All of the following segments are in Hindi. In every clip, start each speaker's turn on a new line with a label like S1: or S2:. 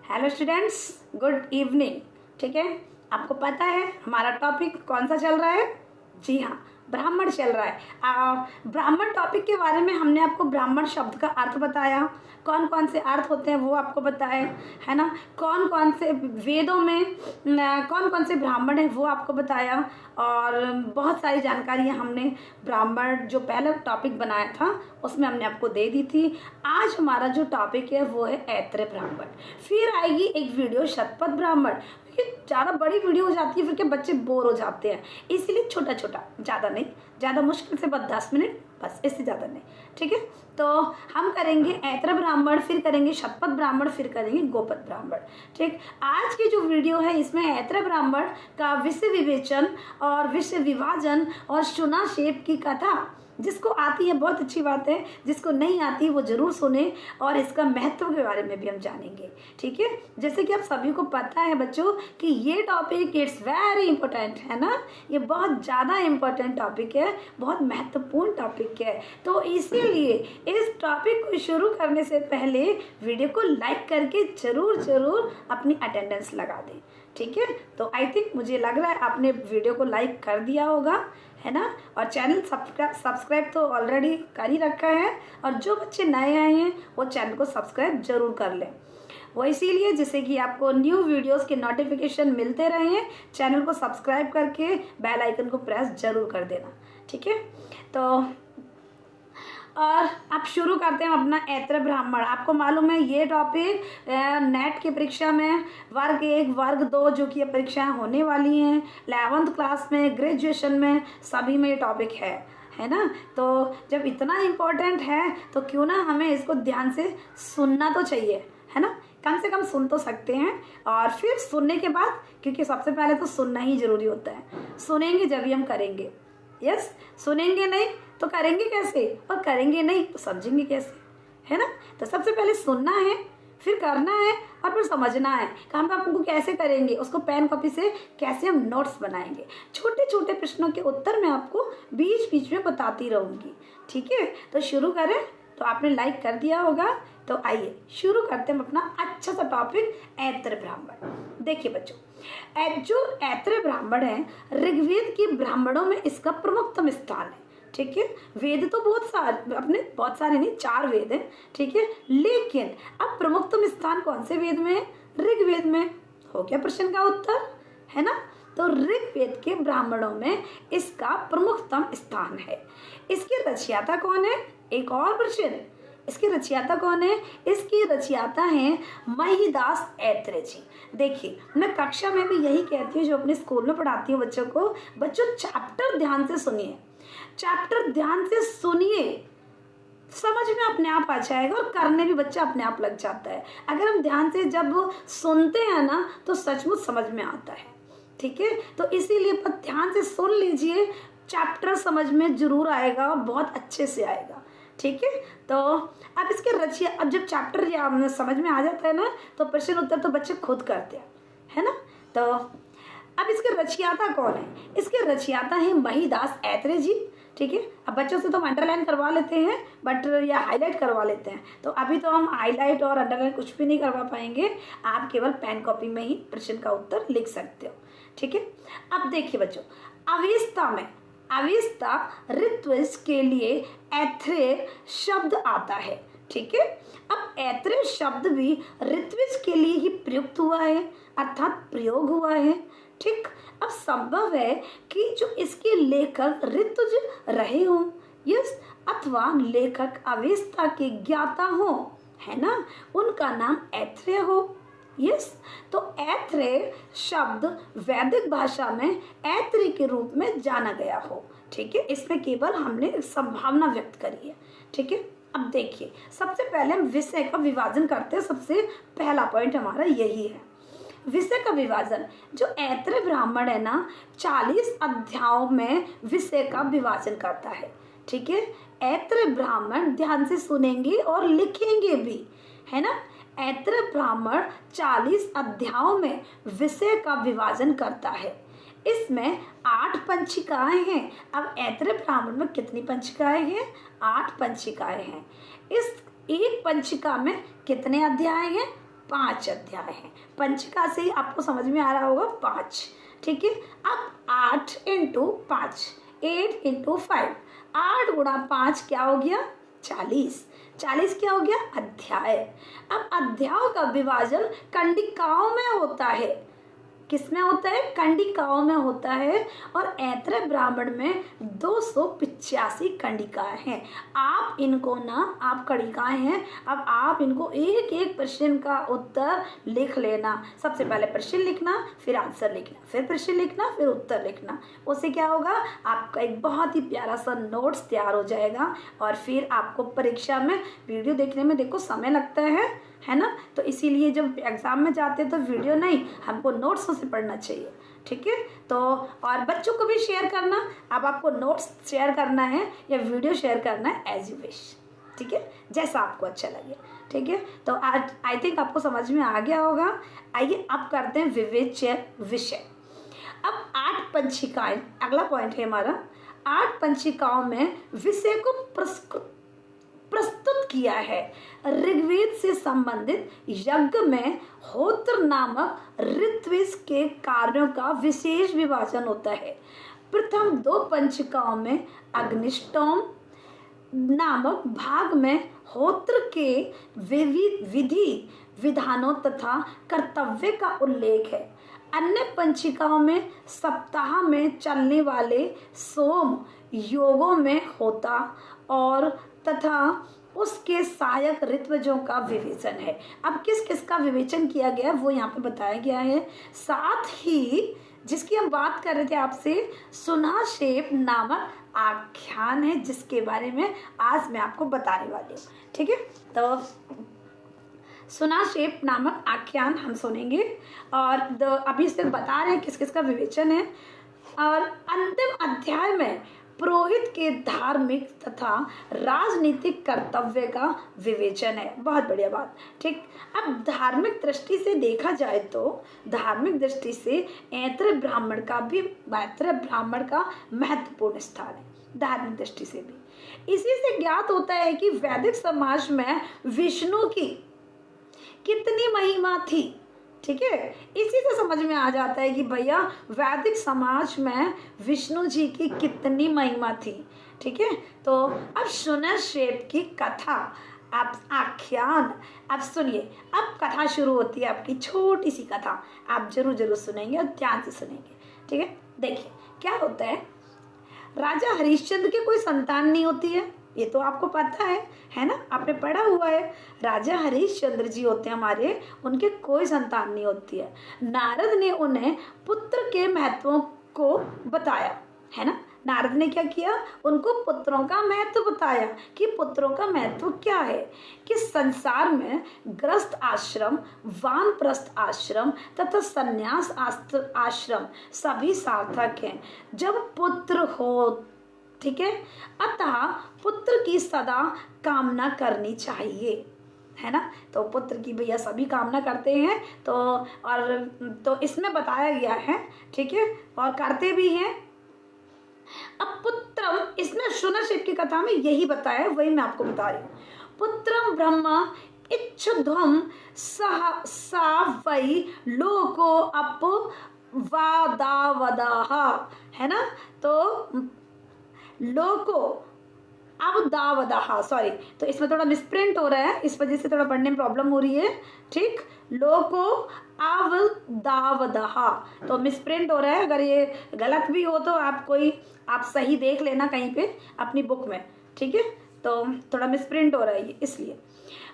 S1: Hello students, good evening. ठीक है, आपको पता है हमारा टॉपिक कौन सा चल रहा है? जी हाँ, ब्राह्मण चल रहा है। ब्राह्मण टॉपिक के बारे में हमने आपको ब्राह्मण शब्द का अर्थ बताया, कौन कौन से अर्थ होते हैं वो आपको बताया है ना। कौन कौन से वेदों में कौन कौन से ब्राह्मण हैं वो आपको बताया, और बहुत सारी जानकारियाँ हमने ब्राह्मण जो पहला टॉपिक बनाया था उसमें हमने आपको दे दी थी। आज हमारा जो टॉपिक है वो है ऐत्र ब्राह्मण। फिर आएगी एक वीडियो शतपथ ब्राह्मण। ज़्यादा बड़ी वीडियो हो जाती है फिर के बच्चे बोर हो जाते हैं, इसीलिए छोटा छोटा, ज़्यादा नहीं, ज़्यादा मुश्किल से बस 10 मिनट, बस इससे ज़्यादा नहीं। ठीक है, तो हम करेंगे ऐत्र ब्राह्मण, फिर करेंगे शतपथ ब्राह्मण, फिर करेंगे गोपद ब्राह्मण। ठीक, आज की जो वीडियो है इसमें ऐत्र ब्राह्मण का विषय विवेचन और विषय विभाजन और शुनाक्षेप की कथा, जिसको आती है बहुत अच्छी बात है, जिसको नहीं आती वो जरूर सुने, और इसका महत्व के बारे में भी हम जानेंगे। ठीक है, जैसे कि आप सभी को पता है बच्चों कि ये टॉपिक इट्स वेरी इंपॉर्टेंट है ना, ये बहुत ज़्यादा इम्पोर्टेंट टॉपिक है, बहुत महत्वपूर्ण टॉपिक है। तो इसीलिए इस टॉपिक को शुरू करने से पहले वीडियो को लाइक करके जरूर अपनी अटेंडेंस लगा दें। ठीक है, तो आई थिंक मुझे लग रहा है आपने वीडियो को लाइक कर दिया होगा, है ना, और चैनल सब्सक्राइब तो ऑलरेडी कर ही रखा है, और जो बच्चे नए आए हैं वो चैनल को सब्सक्राइब जरूर कर लें। वो इसीलिए जिससे कि आपको न्यू वीडियोस के नोटिफिकेशन मिलते रहे, चैनल को सब्सक्राइब करके बेल आइकन को प्रेस जरूर कर देना। ठीक है, तो और अब शुरू करते हैं अपना ऐत्र ब्राह्मण। आपको मालूम है ये टॉपिक नेट की परीक्षा में वर्ग 1 वर्ग 2 जो कि परीक्षाएं होने वाली हैं 11th क्लास में, ग्रेजुएशन में, सभी में ये टॉपिक है ना। तो जब इतना इम्पोर्टेंट है तो क्यों ना हमें इसको ध्यान से सुनना तो चाहिए, है ना, कम से कम सुन तो सकते हैं। और फिर सुनने के बाद, क्योंकि सबसे पहले तो सुनना ही जरूरी होता है, सुनेंगे जब भी हम करेंगे। यस, सुनेंगे नहीं तो करेंगे कैसे, और करेंगे नहीं तो समझेंगे कैसे, है ना। तो सबसे पहले सुनना है, फिर करना है, और फिर समझना है कि हम आपको कैसे करेंगे, उसको पेन कॉपी से कैसे हम नोट्स बनाएंगे। छोटे छोटे प्रश्नों के उत्तर मैं आपको बीच बीच में बताती रहूंगी। ठीक है, तो शुरू करें। तो आपने लाइक कर दिया होगा, तो आइए शुरू करते हैं अपना अच्छा सा टॉपिक ऐत्र ब्राह्मण। देखिए बच्चों, जो ऐत्र ब्राह्मण है ऋग्वेद के ब्राह्मणों में इसका प्रमुखतम स्थान है। ठीक है, वेद तो बहुत सारे नहीं, 4 वेद हैं। ठीक है, लेकिन अब प्रमुखतम स्थान कौन से वेद में है? ऋग्वेद में। हो गया प्रश्न का उत्तर, है ना। तो ऋग्वेद के ब्राह्मणों में इसका प्रमुखतम स्थान है। इसके रचयिता कौन है? एक और प्रश्न, इसके रचयिता कौन है? इसके रचयिता हैं महिदास ऐत्र जी। देखिए, मैं कक्षा में भी यही कहती हूँ, जो अपने स्कूल में पढ़ाती हूँ बच्चों को, बच्चों चैप्टर ध्यान से सुनिए, चैप्टर ध्यान से सुनिए, समझ में अपने आप आ जाएगा, और करने भी बच्चा अपने आप लग जाता है। अगर हम ध्यान से जब सुनते हैं ना तो सचमुच समझ में आता है। ठीक है, तो इसीलिए ध्यान से सुन लीजिए, चैप्टर समझ में जरूर आएगा और बहुत अच्छे से आएगा। ठीक है, तो अब इसके अब जब चैप्टर समझ में आ जाता है ना तो प्रश्न उत्तर तो बच्चे खुद करते हैं, है ना। तो अब इसके रचयिता कौन है? इसके रचयिता है महिदास ऐत्र जी। ठीक है, अब बच्चों से तो हम अंडरलाइन करवा लेते हैं बट या हाईलाइट करवा लेते हैं, तो अभी तो हम हाईलाइट और अंडरलाइन कुछ भी नहीं करवा पाएंगे, आप केवल पेन कॉपी में ही प्रश्न का उत्तर लिख सकते हो। ठीक है, अब देखिए बच्चों, अवेस्ता ऋत्विज के लिए ऐत्रेय शब्द आता है। ठीक है, अब ऐत्रेय शब्द भी ऋत्विज के लिए ही प्रयुक्त हुआ है, अर्थात प्रयोग हुआ है। ठीक, अब संभव है कि जो इसके लेखक ऋत्विज रहे हों, यस, अथवा लेखक अवेस्ता के ज्ञाता हो, है ना, उनका नाम ऐत्रेय हो। यस, तो ऐत्रेय शब्द वैदिक भाषा में ऐत्री के रूप में जाना गया हो। ठीक है, इसमें केवल हमने संभावना व्यक्त करी है। ठीक है, अब देखिए, सबसे पहले हम विषय का विभाजन करते हैं। सबसे पहला पॉइंट हमारा यही है, विषय का विभाजन। जो ऐत्र ब्राह्मण है ना, 40 अध्यायों में विषय का विभाजन करता है। ठीक है, ऐत्र ब्राह्मण ध्यान से सुनेंगे और लिखेंगे भी, है ना। ऐत्र ब्राह्मण 40 अध्यायों में विषय का विभाजन करता है। इसमें 8 पंचिकाएं हैं। अब ऐत्र ब्राह्मण में कितनी पंचिकाएं हैं? 8 पंचिकाएं हैं। इस एक पंचिका में कितने अध्याय हैं? 5 अध्याय हैं। पंचिका से ही आपको समझ में आ रहा होगा 5, ठीक है। अब 8 इंटू 5, 8 इंटू 5, 8 गुणा 5 क्या हो गया? 40। 40 क्या हो गया? अध्याय। अब अध्यायों का विभाजन कंडिकाओं में होता है। किसमें होता है? कंडिकाओं में होता है। और ऐतरेय ब्राह्मण में 285 कंडिकाएं हैं। आप इनको ना, आप कंडिकाएं हैं, अब आप इनको एक एक प्रश्न का उत्तर लिख लेना। सबसे पहले प्रश्न लिखना, फिर आंसर लिखना, फिर प्रश्न लिखना, फिर उत्तर लिखना। उससे क्या होगा? आपका एक बहुत ही प्यारा सा नोट्स तैयार हो जाएगा। और फिर आपको परीक्षा में वीडियो देखने में देखो समय लगता है ना, तो इसीलिए जब एग्जाम में जाते हैं तो वीडियो नहीं, हमको नोट्स से पढ़ना चाहिए, ठीक है। तो और बच्चों को भी शेयर करना। अब आपको नोट्स शेयर करना है या वीडियो शेयर करना है, एज यू विश, ठीक है, जैसा आपको अच्छा लगे, ठीक है। तो आज आई थिंक आपको समझ में आ गया होगा। आइए अब करते हैं विवेच्य विषय। अब 8 पंचिकाएं, अगला पॉइंट है हमारा। 8 पंचिकाओं में विषय को प्रस्तुत किया है। ऋग्वेद से संबंधित यज्ञ में होत्र नामक ऋत्विज के कार्यों का विशेष विभाजन होता है। प्रथम 2 पंचिकाओं में अग्निष्टोम नामक भाग में होत्र के विधि विधानों तथा कर्तव्य का उल्लेख है। अन्य पंचिकाओं में सप्ताह में चलने वाले सोम योगों में होता और तथा उसके सहायक ऋत्विजों का विवेचन है। अब किस किस का विवेचन किया गया वो यहाँ पे बताया गया है। साथ ही जिसकी हम बात कर रहे थे आपसे, सुनाशेप नामक आख्यान है, जिसके बारे में आज मैं आपको बताने वाली हूँ, ठीक है। तो सुनाशेप नामक आख्यान हम सुनेंगे और अभी से बता रहे हैं किस किस का विवेचन है। और अंतिम अध्याय में पुरोहित के धार्मिक तथा राजनीतिक कर्तव्य का विवेचन है। बहुत बढ़िया बात, ठीक। अब धार्मिक दृष्टि से देखा जाए तो धार्मिक दृष्टि से ऐतरेय ब्राह्मण का महत्वपूर्ण स्थान है, धार्मिक दृष्टि से भी। इसी से ज्ञात होता है कि वैदिक समाज में विष्णु की कितनी महिमा थी, ठीक है। इसी से समझ में आ जाता है कि भैया वैदिक समाज में विष्णु जी की कितनी महिमा थी, ठीक है। तो अब सुनाशेप की कथा, आप आख्यान, आप सुनिए। अब कथा शुरू होती है आपकी, छोटी सी कथा, आप जरूर सुनेंगे और ध्यान से सुनेंगे, ठीक है। देखिए क्या होता है, राजा हरिश्चंद्र की कोई संतान नहीं होती है, ये तो आपको पता है ना, आपने पढ़ा हुआ है। राजा हरिश्चंद्र जी होते हैं हमारे, उनके कोई संतान नहीं होती है। नारद ने उन्हें पुत्र के महत्व को बताया, है ना। नारद ने क्या किया? उनको पुत्रों का महत्व बताया कि पुत्रों का महत्व क्या है, कि संसार में गृहस्थ आश्रम, वानप्रस्थ आश्रम तथा संन्यास आश्रम सभी सार्थक हैं जब पुत्र हो, ठीक है। अतः पुत्र की सदा कामना करनी चाहिए, है ना। तो पुत्र की भैया सभी कामना करते हैं, तो इसमें बताया गया है, ठीक है, और करते भी हैं। अब पुत्रम, इसमें सुनाशेप की कथा में यही बताया है, वही मैं आपको बता रही हूँ। पुत्रम ब्रह्म इच्छध्वम सा वै लोको अपवादावदाह, है ना। तो लोको अवदावदाह, सॉरी, तो इसमें थोड़ा मिसप्रिंट हो रहा है, इस वजह से थोड़ा पढ़ने में प्रॉब्लम हो रही है, ठीक। लोको अवदावदाह, तो मिसप्रिंट हो रहा है। अगर ये गलत भी हो तो आप सही देख लेना कहीं पे अपनी बुक में, ठीक है। तो थोड़ा मिसप्रिंट हो रहा है ये, इसलिए।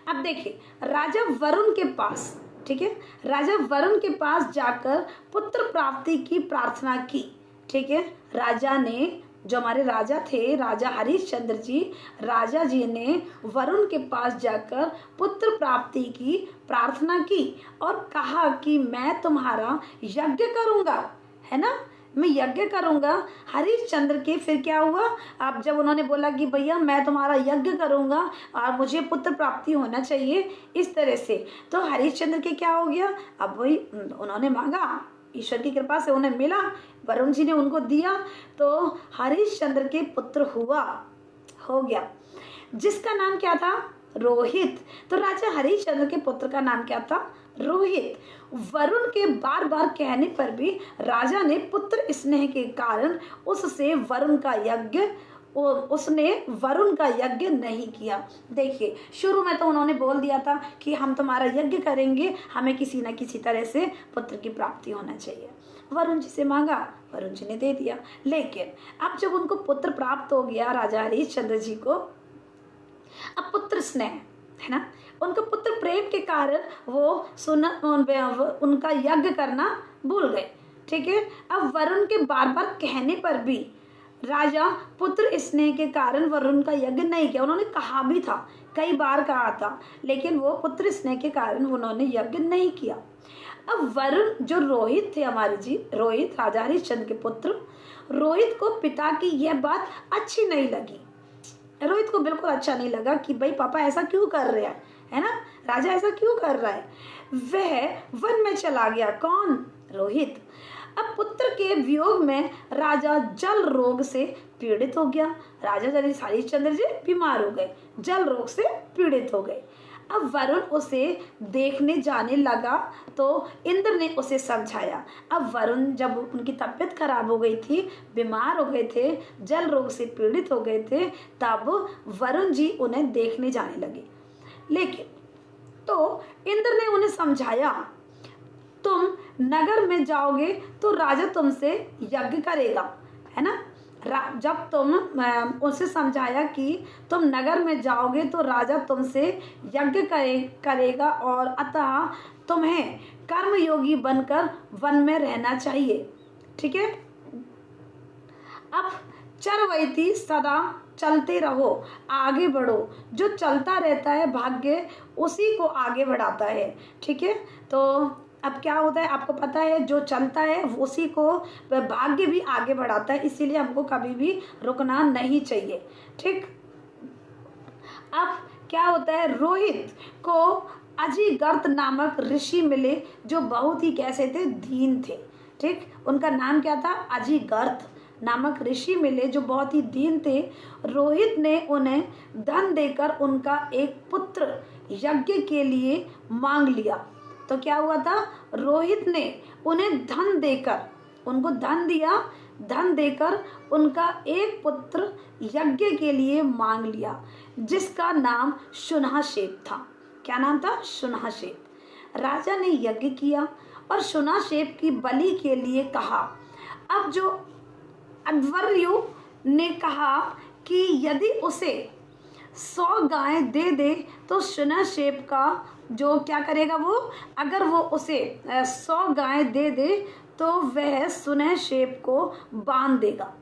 S1: अब देखिए, राजा वरुण के पास, ठीक है, राजा वरुण के पास जाकर पुत्र प्राप्ति की प्रार्थना की, ठीक है। राजा ने, जो हमारे राजा थे, राजा हरिश्चंद्र जी, राजा जी ने वरुण के पास जाकर पुत्र प्राप्ति की प्रार्थना की और कहा कि मैं तुम्हारा यज्ञ करूंगा, है ना, मैं यज्ञ करूंगा। हरिश्चंद्र के फिर क्या हुआ? अब जब उन्होंने बोला कि भैया मैं तुम्हारा यज्ञ करूंगा और मुझे पुत्र प्राप्ति होना चाहिए इस तरह से, तो हरिश्चंद्र के क्या हो गया? अब वही उन्होंने मांगा, ईश्वर की कृपा से उन्हें मिला, वरुण जी ने उनको दिया, तो हरिश्चंद्र के पुत्र हो गया, जिसका नाम क्या था? रोहित। तो राजा हरिश्चंद्र के पुत्र का नाम क्या था? रोहित। वरुण के बार बार कहने पर भी राजा ने पुत्र स्नेह के कारण उसने वरुण का यज्ञ नहीं किया। देखिए, शुरू में तो उन्होंने बोल दिया था कि हम तुम्हारा यज्ञ करेंगे, हमें किसी न किसी तरह से पुत्र की प्राप्ति होना चाहिए। वरुण जी से मांगा, वरुण जी ने दे दिया। लेकिन अब जब उनको पुत्र प्राप्त हो गया, राजा हरिश्चंद्र जी को, अब पुत्र स्नेह है ना, उनका पुत्र प्रेम के कारण वो उनका यज्ञ करना भूल गए। ठीक है, अब वरुण के बार बार कहने पर भी राजा पुत्र स्नेह के कारण वरुण का यज्ञ नहीं किया। उन्होंने कहा भी था, कई बार कहा था, लेकिन वो पुत्र स्नेह के कारण उन्होंने यज्ञ नहीं किया। अब वरुण जो रोहित थे हमारे जी, रोहित राजा हरिश्चंद्र के पुत्र, रोहित को पिता की यह बात अच्छी नहीं लगी। रोहित को बिल्कुल अच्छा नहीं लगा कि भाई पापा ऐसा क्यों कर रहे हैं, है ना, राजा ऐसा क्यों कर रहा है। वह वन में चला गया। कौन? रोहित। अब पुत्र के वियोग में राजा जल रोग से पीड़ित हो गया। राजा हरिश्चंद्र जी बीमार हो गए, जल रोग से पीड़ित हो गए। अब वरुण उसे देखने जाने लगा तो इंद्र ने उसे समझाया। अब वरुण जब उनकी तबीयत खराब हो गई थी, बीमार हो गए थे, जल रोग से पीड़ित हो गए थे, तब वरुण जी उन्हें देखने जाने लगे। लेकिन तो इंद्र ने उन्हें समझाया, तुम नगर में जाओगे तो राजा तुमसे यज्ञ करेगा, है ना। जब तुम उसे समझाया कि तुम नगर में जाओगे तो राजा तुमसे यज्ञ करेगा और अतः तुम्हें कर्मयोगी बनकर वन में रहना चाहिए। ठीक है, अब चरवैती सदा चलते रहो, आगे बढ़ो, जो चलता रहता है भाग्य उसी को आगे बढ़ाता है। ठीक है, तो अब क्या होता है आपको पता है, जो चलता है उसी को भाग्य भी आगे बढ़ाता है, इसीलिए हमको कभी भी रुकना नहीं चाहिए। ठीक, अब क्या होता है, रोहित को अजिगर्त नामक ऋषि मिले जो बहुत ही कैसे थे, दीन थे। ठीक, उनका नाम क्या था? अजिगर्त नामक ऋषि मिले जो बहुत ही दीन थे। रोहित ने उन्हें धन देकर उनका एक पुत्र यज्ञ के लिए मांग लिया। तो क्या हुआ था, रोहित ने उन्हें धन देकर, उनको धन दिया, धन देकर उनका एक पुत्र यज्ञ के लिए मांग लिया जिसका नाम शुनहशेप था। क्या नाम था? शुनहशेप। राजा ने यज्ञ किया और शुनहशेप की बलि के लिए कहा। अब जो अध्वर्यु ने कहा कि यदि उसे 100 गाय दे दे तो शुनहशेप का जो क्या करेगा वो, अगर वो उसे 100 गाय दे दे तो वह शुनहशेप को बांध देगा।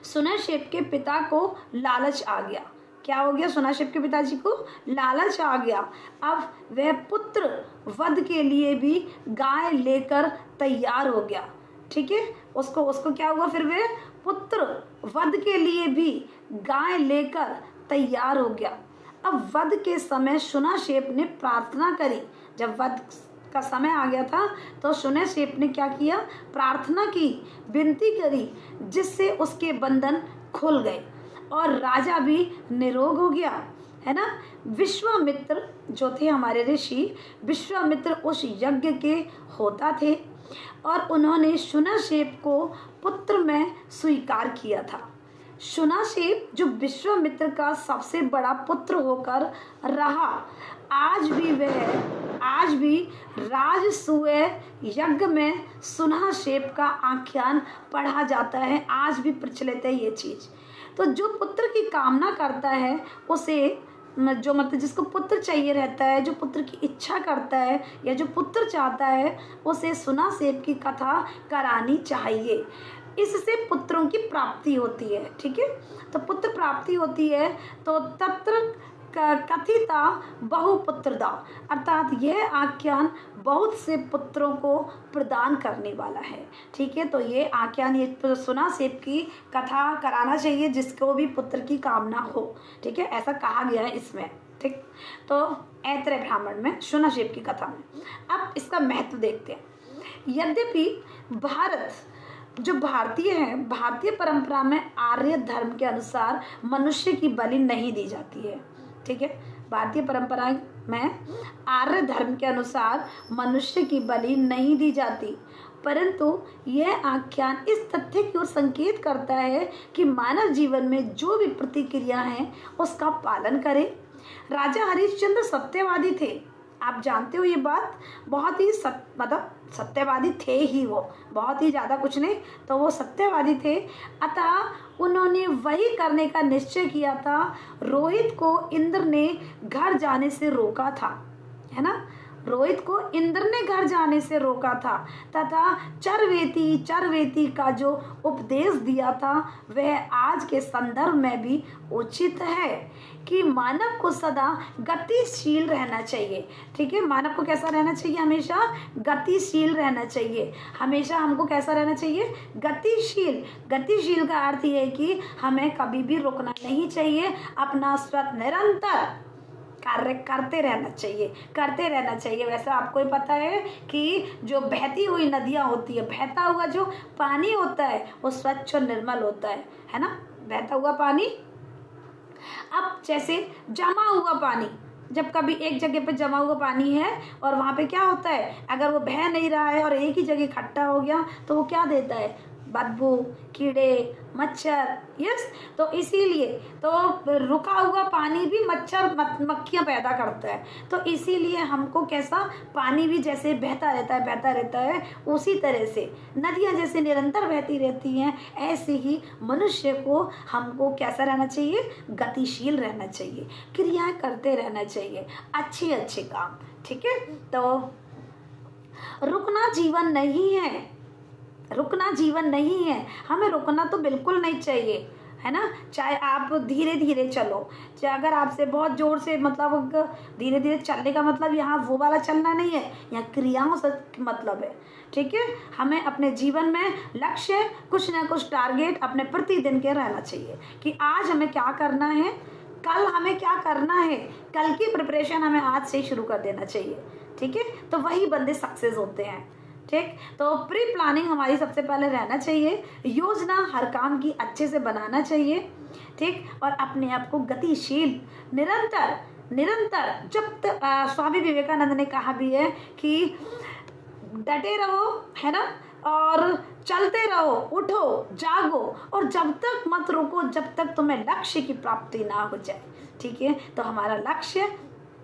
S1: शुनहशेप के पिता को लालच आ गया। क्या हो गया? शुनहशेप के पिताजी को लालच आ गया। अब वह पुत्र वध के लिए भी गाय लेकर तैयार हो गया। ठीक है, उसको क्या हुआ, फिर वह पुत्र वध के लिए भी गाय लेकर तैयार हो गया। अब वध के समय शुनहशेप ने प्रार्थना करी। जब वध का समय आ गया था तो शुनहशेप ने क्या किया? प्रार्थना की, विनती करी, जिससे उसके बंधन खुल गए और राजा भी निरोग हो गया, है ना। विश्वामित्र जो थे हमारे ऋषि, विश्वामित्र उस यज्ञ के होता थे और उन्होंने शुनहशेप को पुत्र में स्वीकार किया था। शुनहशेप जो विश्वामित्र का सबसे बड़ा पुत्र होकर रहा, आज भी राजसूय यज्ञ में शुनहशेप का आख्यान पढ़ा जाता है, आज भी प्रचलित है ये चीज। तो जो पुत्र की कामना करता है उसे, जो मतलब जिसको पुत्र चाहिए रहता है, जो पुत्र की इच्छा करता है या जो पुत्र चाहता है, उसे शुनहशेप की कथा करानी चाहिए। इससे पुत्रों की प्राप्ति होती है। ठीक है, तो पुत्र प्राप्ति होती है तो तत्र कथिता बहुपुत्रदा, अर्थात यह आख्यान बहुत से पुत्रों को प्रदान करने वाला है। ठीक है, तो ये आख्यान, ये शुनहशेप की कथा कराना चाहिए जिसको भी पुत्र की कामना हो। ठीक है, ऐसा कहा गया है इसमें। ठीक, तो ऐत्रेय ब्राह्मण में शुनहशेप की कथा में अब इसका महत्व देखते हैं। यद्यपि भारत जो भारतीय है, भारतीय परंपरा में आर्य धर्म के अनुसार मनुष्य की बलि नहीं दी जाती है। ठीक है। भारतीय परंपरा में आर्य धर्म के अनुसार मनुष्य की बलि नहीं दी जाती, परंतु यह आख्यान इस तथ्य की ओर संकेत करता है कि मानव जीवन में जो भी प्रतिक्रिया है उसका पालन करें। राजा हरिश्चंद्र सत्यवादी थे, आप जानते हो ये बात। बहुत ही मतलब सत्यवादी थे ही, वो बहुत ही ज़्यादा कुछ नहीं, तो वो सत्यवादी थे। अतः उन्होंने वही करने का निश्चय किया था। रोहित को इंद्र ने घर जाने से रोका था, है ना। रोहित को इंद्र ने घर जाने से रोका था तथा चरवेती का जो उपदेश दिया था वह आज के संदर्भ में भी उचित है कि मानव को सदा गतिशील रहना चाहिए। ठीक है, मानव को कैसा रहना चाहिए? हमेशा गतिशील रहना चाहिए। हमेशा हमको कैसा रहना चाहिए? गतिशील। गतिशील का अर्थ ये है कि हमें कभी भी रुकना नहीं चाहिए, अपना स्वतः निरंतर कार्य करते रहना चाहिए। वैसे आपको ही पता है कि जो बहती हुई नदियाँ होती है, बहता हुआ जो पानी होता है वो स्वच्छ और निर्मल होता है ना, बहता हुआ पानी। अब जैसे जमा हुआ पानी, जब कभी एक जगह पे जमा हुआ पानी है और वहाँ पे क्या होता है, अगर वो बह नहीं रहा है और एक ही जगह इकट्ठा हो गया तो वो क्या देता है? बदबू, कीड़े, मच्छर। यस, तो इसीलिए तो रुका हुआ पानी भी मच्छर मक्खियाँ पैदा करता है। तो इसीलिए हमको कैसा, पानी भी जैसे बहता रहता है उसी तरह से नदियाँ जैसे निरंतर बहती रहती हैं, ऐसे ही मनुष्य को हमको कैसा रहना चाहिए? गतिशील रहना चाहिए, क्रियाएं करते रहना चाहिए, अच्छे काम। ठीक है, तो रुकना जीवन नहीं है, हमें रुकना तो बिल्कुल नहीं चाहिए, है ना। चाहे आप धीरे धीरे चलो, चाहे अगर आपसे बहुत जोर से, मतलब धीरे धीरे चलने का मतलब यहाँ वो वाला चलना नहीं है, यहाँ क्रियाओं से मतलब है। ठीक है, हमें अपने जीवन में लक्ष्य, कुछ ना कुछ टारगेट अपने प्रतिदिन के रहना चाहिए कि आज हमें क्या करना है, कल हमें क्या करना है, कल की प्रिपरेशन हमें आज से ही शुरू कर देना चाहिए। ठीक है, तो वही बंदे सक्सेस होते हैं। ठीक, तो प्री प्लानिंग हमारी सबसे पहले रहना चाहिए, योजना हर काम की अच्छे से बनाना चाहिए। ठीक, और अपने आप को गतिशील, निरंतर जब तक स्वामी विवेकानंद ने कहा भी है कि डटे रहो, है ना, और चलते रहो, उठो, जागो, और जब तक मत रुको जब तक तुम्हें लक्ष्य की प्राप्ति ना हो जाए। ठीक है, तो हमारा लक्ष्य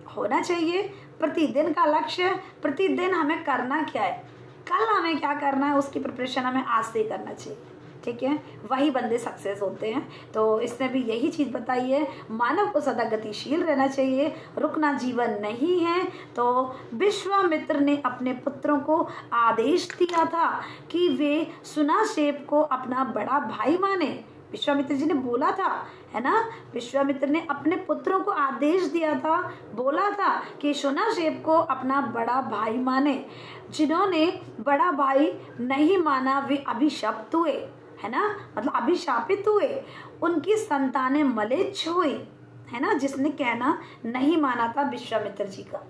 S1: होना चाहिए, प्रतिदिन का लक्ष्य, प्रतिदिन हमें करना क्या है, कल हमें क्या करना है, उसकी प्रिपरेशन हमें आज से करना चाहिए। ठीक है, वही बंदे सक्सेस होते हैं। तो इसने भी यही चीज़ बताई है, मानव को सदा गतिशील रहना चाहिए, रुकना जीवन नहीं है। तो विश्वामित्र ने अपने पुत्रों को आदेश दिया था कि वे सुनाशेप को अपना बड़ा भाई माने। विश्वामित्र जी ने बोला था, है ना, विश्वामित्र ने अपने पुत्रों को आदेश दिया था, बोला था कि सुनाशेप को अपना बड़ा भाई माने। जिन्होंने बड़ा भाई नहीं माना वे अभिशप्त हुए, है ना, मतलब अभिशापित हुए, उनकी संतानें मलेच्छ हुई, है ना, जिसने कहना नहीं माना था विश्वामित्र जी का।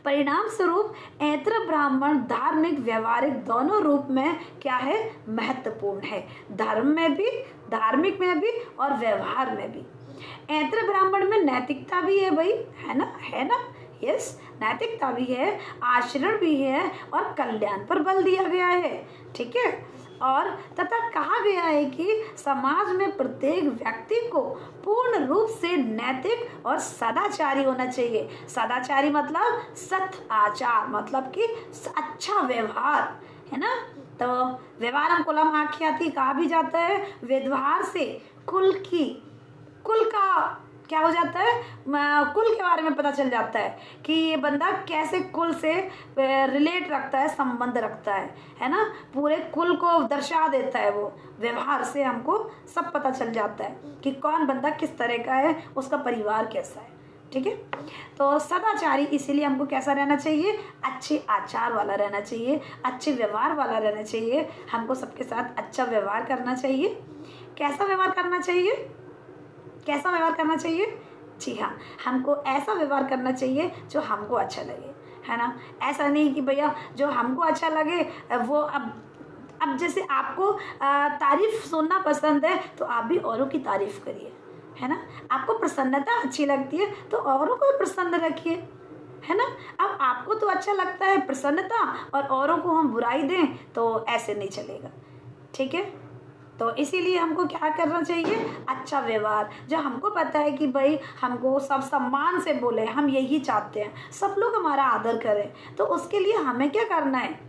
S1: परिणाम स्वरूप ऐत्र ब्राह्मण धार्मिक व्यवहारिक दोनों रूप में क्या है? महत्वपूर्ण है, धर्म में भी, धार्मिक में भी और व्यवहार में भी। ऐत्र ब्राह्मण में नैतिकता भी है भाई, है ना, यस, नैतिकता भी है, आचरण भी है और कल्याण पर बल दिया गया है। ठीक है, और तथा कहा गया है कि समाज में प्रत्येक व्यक्ति को पूर्ण रूप से नैतिक और सदाचारी होना चाहिए। सदाचारी मतलब सत आचार, मतलब कि अच्छा व्यवहार, है ना। तो व्यवहारम कुलम आख्याति कहा भी जाता है, व्यवहार से कुल का क्या हो जाता है, कुल के बारे में पता चल जाता है कि ये बंदा कैसे कुल से रिलेट रखता है, संबंध रखता है ना, पूरे कुल को दर्शा देता है वो। व्यवहार से हमको सब पता चल जाता है कि कौन बंदा किस तरह का है, उसका परिवार कैसा है। ठीक है, तो सदाचारी इसीलिए हमको कैसा रहना चाहिए? अच्छे आचार वाला रहना चाहिए, अच्छे व्यवहार वाला रहना चाहिए। हमको सबके साथ अच्छा व्यवहार करना चाहिए। कैसा व्यवहार करना चाहिए? जी हाँ, हमको ऐसा व्यवहार करना चाहिए जो हमको अच्छा लगे, है ना। ऐसा नहीं कि भैया जो हमको अच्छा लगे वो, अब जैसे आपको तारीफ सुनना पसंद है तो आप भी औरों की तारीफ करिए, है ना। आपको प्रसन्नता अच्छी लगती है तो औरों को भी प्रसन्न रखिए, है ना। अब आपको तो अच्छा लगता है प्रसन्नता और औरों को हम बुराई दें तो ऐसे नहीं चलेगा, ठीक है। तो इसीलिए हमको क्या करना चाहिए, अच्छा व्यवहार। जो हमको पता है कि भाई हमको सब सम्मान से बोले, हम यही चाहते हैं सब लोग हमारा आदर करें, तो उसके लिए हमें क्या करना है,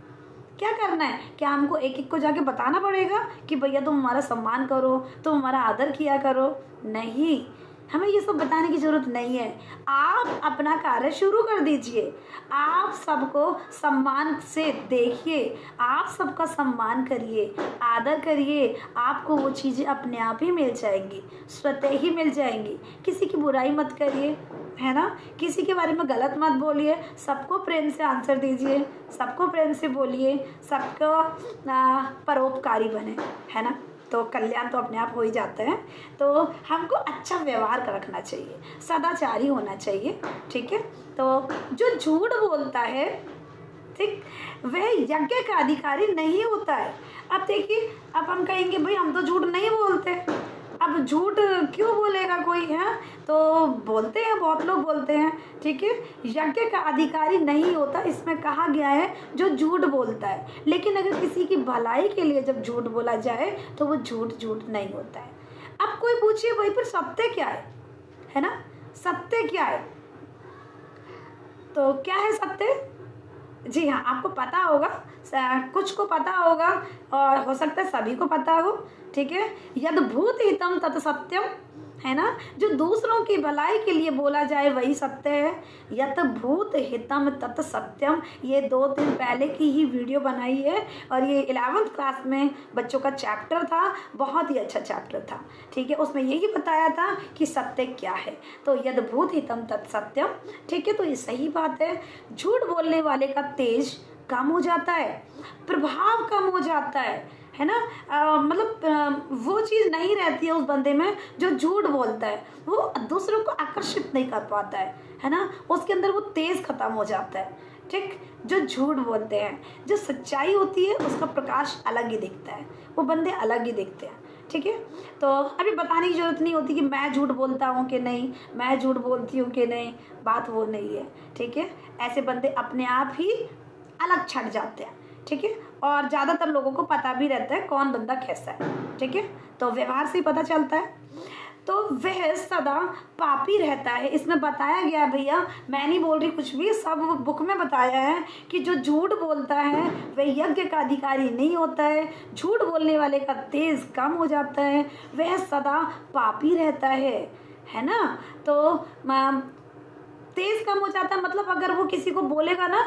S1: क्या करना है, क्या हमको एक एक को जाके बताना पड़ेगा कि भैया तुम हमारा सम्मान करो, तुम हमारा आदर किया करो? नहीं, हमें ये सब बताने की ज़रूरत नहीं है। आप अपना कार्य शुरू कर दीजिए, आप सबको सम्मान से देखिए, आप सबका सम्मान करिए, आदर करिए, आपको वो चीज़ें अपने आप ही मिल जाएंगी, स्वतः ही मिल जाएंगी। किसी की बुराई मत करिए, है ना, किसी के बारे में गलत मत बोलिए, सबको प्रेम से आंसर दीजिए, सबको प्रेम से बोलिए, सबको परोपकारी बने, है ना, तो कल्याण तो अपने आप हो ही जाता है। तो हमको अच्छा व्यवहार का रखना चाहिए, सदाचारी होना चाहिए, ठीक है। तो जो झूठ बोलता है, ठीक, वह यज्ञ का अधिकारी नहीं होता है। अब देखिए, अब हम कहेंगे भाई हम तो झूठ नहीं बोलते, अब झूठ क्यों बोलेगा कोई, है तो बोलते हैं, बहुत लोग बोलते हैं, ठीक है। यज्ञ का अधिकारी नहीं होता, इसमें कहा गया है जो झूठ बोलता है। लेकिन अगर किसी की भलाई के लिए जब झूठ बोला जाए तो वो झूठ झूठ नहीं होता है। अब कोई पूछिए भाई पर सत्य क्या है ना, सत्य क्या है, तो क्या है सत्य? जी हाँ, आपको पता होगा, कुछ को पता होगा और हो सकता है सभी को पता हो, ठीक है। यद भूत हितम तत् सत्यम, है ना, जो दूसरों की भलाई के लिए बोला जाए वही सत्य है। यत भूत हितम तत् सत्यम, ये 2 दिन पहले की ही वीडियो बनाई है और ये 11th क्लास में बच्चों का चैप्टर था, बहुत ही अच्छा चैप्टर था, ठीक है। उसमें यही बताया था कि सत्य क्या है, तो यद भूत हितम तत् सत्यम, ठीक है। तो ये सही बात है, झूठ बोलने वाले का तेज कम हो जाता है, प्रभाव कम हो जाता है ना, मतलब वो चीज़ नहीं रहती है उस बंदे में जो झूठ बोलता है, वो दूसरों को आकर्षित नहीं कर पाता है ना, उसके अंदर वो तेज खत्म हो जाता है, ठीक। जो झूठ बोलते हैं, जो सच्चाई होती है उसका प्रकाश अलग ही दिखता है, वो बंदे अलग ही दिखते हैं, ठीक है। तो अभी बताने की जरूरत नहीं होती कि मैं झूठ बोलता हूँ कि नहीं, मैं झूठ बोलती हूँ कि नहीं, बात वो नहीं है, ठीक है। ऐसे बंदे अपने आप ही अलग छट जाते हैं, ठीक है। और ज़्यादातर लोगों को पता भी रहता है कौन बंदा कैसा है, ठीक है, तो व्यवहार से ही पता चलता है। तो वह सदा पापी रहता है, इसमें बताया गया, भैया मैं नहीं बोल रही कुछ भी, सब बुक में बताया है कि जो झूठ बोलता है वह यज्ञ का अधिकारी नहीं होता है, झूठ बोलने वाले का तेज कम हो जाता है, वह सदा पापी रहता है ना। तो तेज कम हो जाता है, मतलब अगर वो किसी को बोलेगा ना,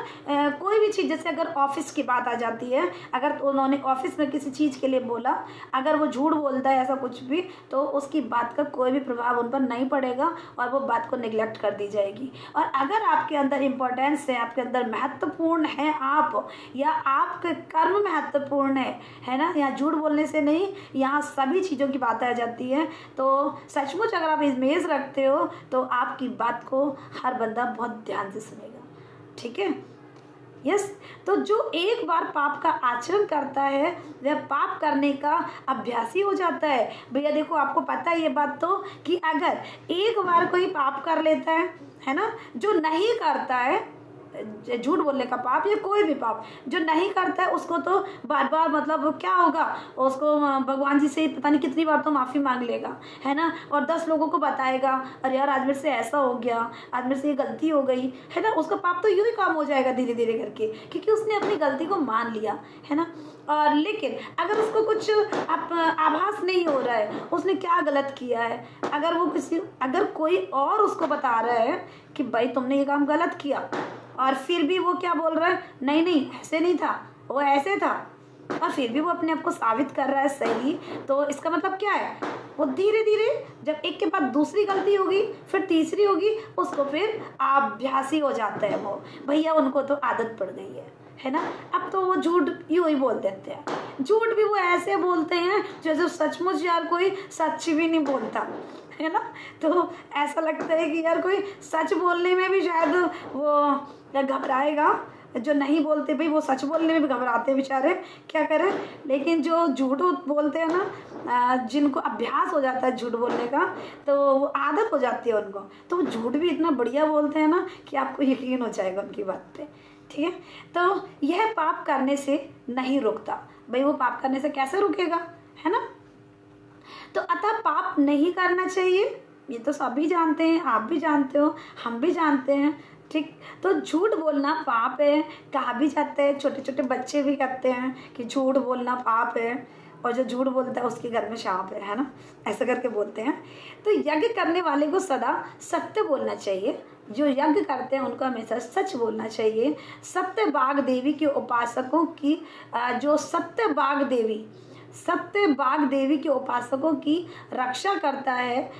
S1: कोई भी चीज़, जैसे अगर ऑफिस की बात आ जाती है, अगर तो उन्होंने ऑफिस में किसी चीज़ के लिए बोला, अगर वो झूठ बोलता है ऐसा कुछ भी, तो उसकी बात का कोई भी प्रभाव उन पर नहीं पड़ेगा और वो बात को निगलेक्ट कर दी जाएगी। और अगर आपके अंदर इम्पोर्टेंस है, आपके अंदर महत्वपूर्ण है आप, या आपके कर्म महत्वपूर्ण है ना, यहाँ झूठ बोलने से नहीं, यहाँ सभी चीज़ों की बात आ जाती है, तो सचमुच अगर आप इमेज रखते हो तो आपकी बात को हर बंदा बहुत ध्यान से सुनेगा, ठीक है। यस, तो जो एक बार पाप का आचरण करता है वह पाप करने का अभ्यासी हो जाता है। भैया देखो, आपको पता है ये बात तो, कि अगर एक बार कोई पाप कर लेता है ना, जो नहीं करता है, झूठ बोलने का पाप या कोई भी पाप जो नहीं करता है उसको तो बार बार, मतलब क्या होगा, उसको भगवान जी से पता नहीं कितनी बार तो माफ़ी मांग लेगा, है ना, और 10 लोगों को बताएगा, अरे यार आज मेरे से ऐसा हो गया, आज मेरे से ये गलती हो गई, है ना, उसका पाप तो यूँ ही कम हो जाएगा धीरे धीरे करके, क्योंकि उसने अपनी गलती को मान लिया, है ना। और लेकिन अगर उसको कुछ आभास नहीं हो रहा है उसने क्या गलत किया है, अगर कोई और उसको बता रहा है कि भाई तुमने ये काम गलत किया, और फिर भी वो क्या बोल रहा है, नहीं नहीं ऐसे नहीं था, वो ऐसे था, और फिर भी वो अपने आप को साबित कर रहा है सही, तो इसका मतलब क्या है, वो धीरे धीरे जब एक के बाद दूसरी गलती होगी, फिर तीसरी होगी, उसको फिर अभ्यासी हो जाता है वो, भैया उनको तो आदत पड़ गई है ना। अब तो वो झूठ यूँ ही बोल देते हैं, झूठ भी वो ऐसे बोलते हैं जैसे सचमुच यार कोई सच भी नहीं बोलता, है ना। तो ऐसा लगता है कि यार कोई सच बोलने में भी शायद वो घबराएगा, जो नहीं बोलते भाई वो सच बोलने में भी घबराते हैं बेचारे, क्या करें। लेकिन जो झूठ बोलते हैं ना, जिनको अभ्यास हो जाता है झूठ बोलने का, तो वो आदत हो जाती है उनको, तो वो झूठ भी इतना बढ़िया बोलते हैं ना कि आपको यकीन हो जाएगा उनकी बात पे, ठीक है। तो यह पाप करने से नहीं रुकता। भाई वो पाप करने से कैसे रुकेगा, है ना। तो अतः पाप नहीं करना चाहिए, ये तो सभी जानते हैं, आप भी जानते हो, हम भी जानते हैं, ठीक। तो झूठ बोलना पाप है, कहा भी जाता है, छोटे छोटे बच्चे भी कहते हैं कि झूठ बोलना पाप है, और जो झूठ बोलता है उसके घर में सांप है ना, ऐसा करके बोलते हैं। तो यज्ञ करने वाले को सदा सत्य बोलना चाहिए, जो यज्ञ करते हैं उनको हमेशा सच बोलना चाहिए। सत्यबाग देवी के उपासकों की जो सत्यबाग देवी के उपासकों की रक्षा करता है,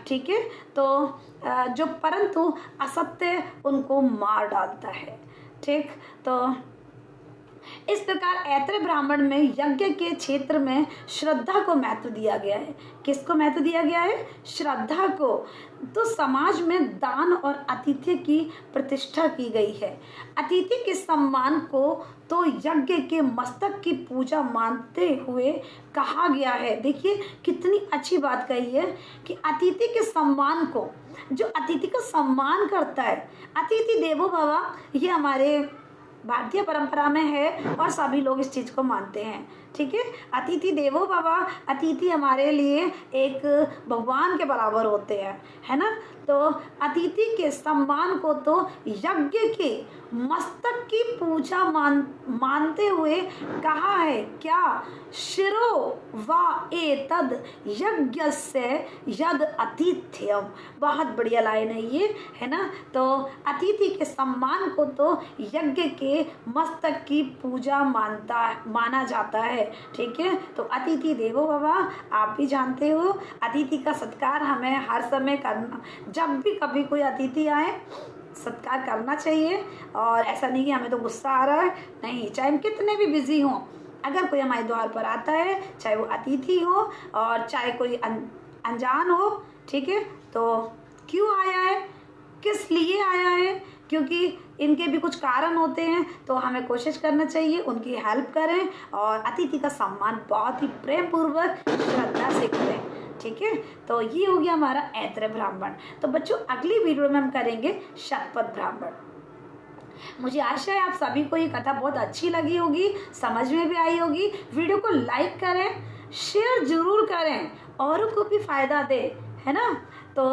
S1: ठीक है। तो जो परंतु असत्य उनको मार डालता है, ठीक। तो इस प्रकार ऐत्र ब्राह्मण में यज्ञ के क्षेत्र में श्रद्धा को महत्व दिया गया है। किसको महत्व दिया गया है? श्रद्धा को। तो समाज में दान और अतिथि की प्रतिष्ठा की गई है। अतिथि के सम्मान को तो यज्ञ के मस्तक की पूजा मानते हुए कहा गया है। देखिए कितनी अच्छी बात कही है कि अतिथि के सम्मान को, जो अतिथि का सम्मान करता है, अतिथि देवो भव, ये हमारे भारतीय परंपरा में है और सभी लोग इस चीज को मानते हैं, ठीक है। अतिथि देवो भव, अतिथि हमारे लिए एक भगवान के बराबर होते हैं, है ना। तो अतिथि के सम्मान को तो यज्ञ के मस्तक की पूजा मानते हुए कहा है, क्या? शिरो व एतद यज्ञस्य यद अतिथ्यम। बहुत बढ़िया लाइन है ये, है ना। तो अतिथि के सम्मान को तो यज्ञ के मस्तक की पूजा माना जाता है, ठीक है। तो अतिथि देवो भव, आप भी जानते हो, अतिथि का सत्कार हमें हर समय करना, जब भी कभी कोई अतिथि आए सत्कार करना चाहिए। और ऐसा नहीं कि हमें तो गुस्सा आ रहा है, नहीं, चाहे हम कितने भी बिजी हों, अगर कोई हमारे द्वार पर आता है, चाहे वो अतिथि हो और चाहे कोई अनजान हो, ठीक है, तो क्यों आया है, किस लिए आया है, क्योंकि इनके भी कुछ कारण होते हैं, तो हमें कोशिश करना चाहिए उनकी हेल्प करें और अतिथि का सम्मान बहुत ही प्रेम पूर्वक श्रद्धा से करें, ठीक है। तो ये हो गया हमारा ऐत्र ब्राह्मण। तो बच्चों अगली वीडियो में हम करेंगे शतपथ ब्राह्मण। मुझे आशा है आप सभी को ये कथा बहुत अच्छी लगी होगी, समझ में भी आई होगी। वीडियो को लाइक करें, शेयर जरूर करें, औरों को भी फायदा दे, है ना। तो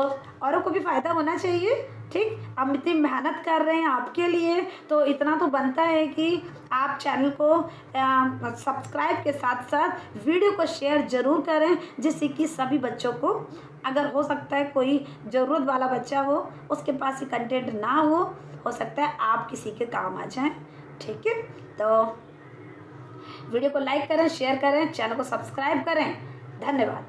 S1: औरों को भी फायदा होना चाहिए, ठीक। हम इतनी मेहनत कर रहे हैं आपके लिए, तो इतना तो बनता है कि आप चैनल को सब्सक्राइब के साथ साथ वीडियो को शेयर जरूर करें, जिससे कि सभी बच्चों को, अगर हो सकता है कोई ज़रूरत वाला बच्चा हो, उसके पास ये कंटेंट ना हो सकता है आप किसी के काम आ जाएं, ठीक है। तो वीडियो को लाइक करें, शेयर करें, चैनल को सब्सक्राइब करें। धन्यवाद।